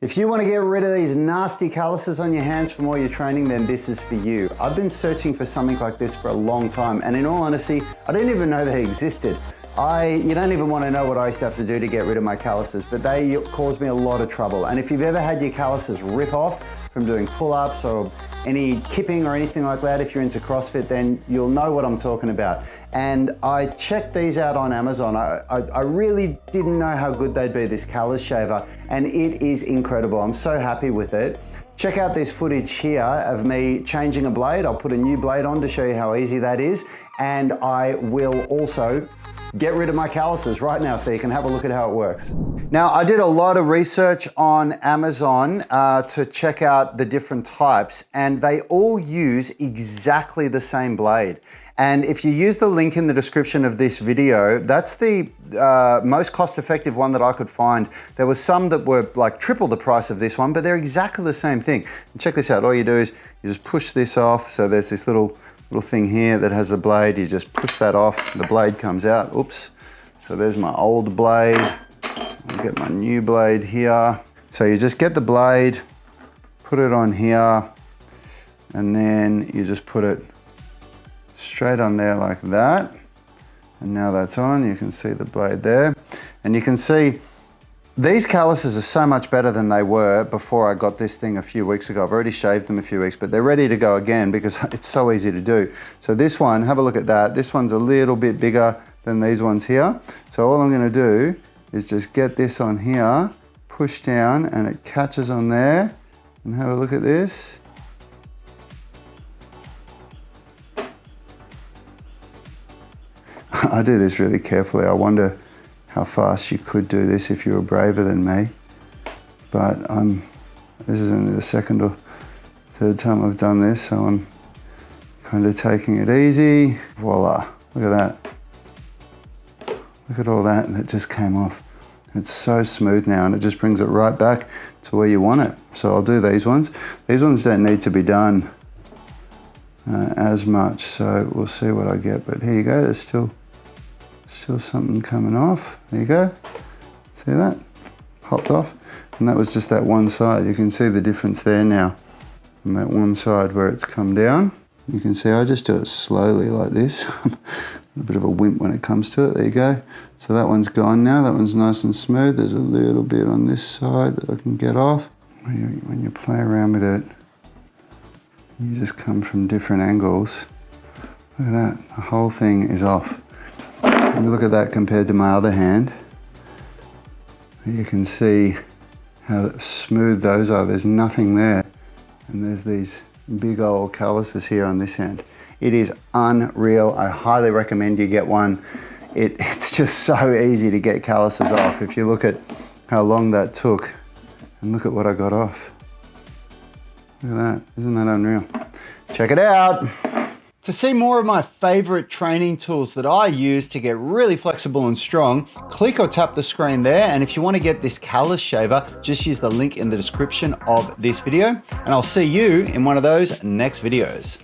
If you want to get rid of these nasty calluses on your hands from all your training, then this is for you. I've been searching for something like this for a long time, and in all honesty, I didn't even know they existed. You don't even want to know what I used to have to do to get rid of my calluses, but they caused me a lot of trouble. And if you've ever had your calluses rip off from doing pull-ups or any kipping or anything like that, if you're into CrossFit, then you'll know what I'm talking about. And I checked these out on Amazon. I really didn't know how good they'd be, this callus shaver, and it is incredible. I'm so happy with it. Check out this footage here of me changing a blade. I'll put a new blade on to show you how easy that is. And I will also get rid of my calluses right now so you can have a look at how it works. Now, I did a lot of research on Amazon to check out the different types, and they all use exactly the same blade. And if you use the link in the description of this video, that's the most cost-effective one that I could find. There was some that were like triple the price of this one, but they're exactly the same thing. And check this out, all you do is you just push this off. So there's this little thing here that has the blade. You just push that off, the blade comes out. Oops. So there's my old blade. I'll get my new blade here. So you just get the blade, put it on here, and then you just put it straight on there like that. And now that's on, you can see the blade there. And you can see these calluses are so much better than they were before I got this thing a few weeks ago. I've already shaved them a few weeks, but they're ready to go again because it's so easy to do. So this one, have a look at that. This one's a little bit bigger than these ones here. So all I'm gonna do is just get this on here, push down, and it catches on there. And have a look at this. I do this really carefully. I wonder how fast you could do this if you were braver than me. But this is only the second or third time I've done this, so I'm kind of taking it easy. Voila, look at that. Look at all that just came off. It's so smooth now, and it just brings it right back to where you want it. So I'll do these ones. These ones don't need to be done as much, so we'll see what I get. But here you go, there's still something coming off. There you go. See that? Popped off. And that was just that one side. You can see the difference there now. On that one side where it's come down. You can see I just do it slowly like this. A bit of a wimp when it comes to it. There you go. So that one's gone now. That one's nice and smooth. There's a little bit on this side that I can get off. When you play around with it, you just come from different angles. Look at that. The whole thing is off. And look at that compared to my other hand. You can see how smooth those are. There's nothing there. And there's these big old calluses here on this end. It is unreal. I highly recommend you get one. It's just so easy to get calluses off. If you look at how long that took and look at what I got off. Look at that. Isn't that unreal? Check it out. To see more of my favorite training tools that I use to get really flexible and strong, click or tap the screen there. And if you want to get this callus shaver, just use the link in the description of this video. And I'll see you in one of those next videos.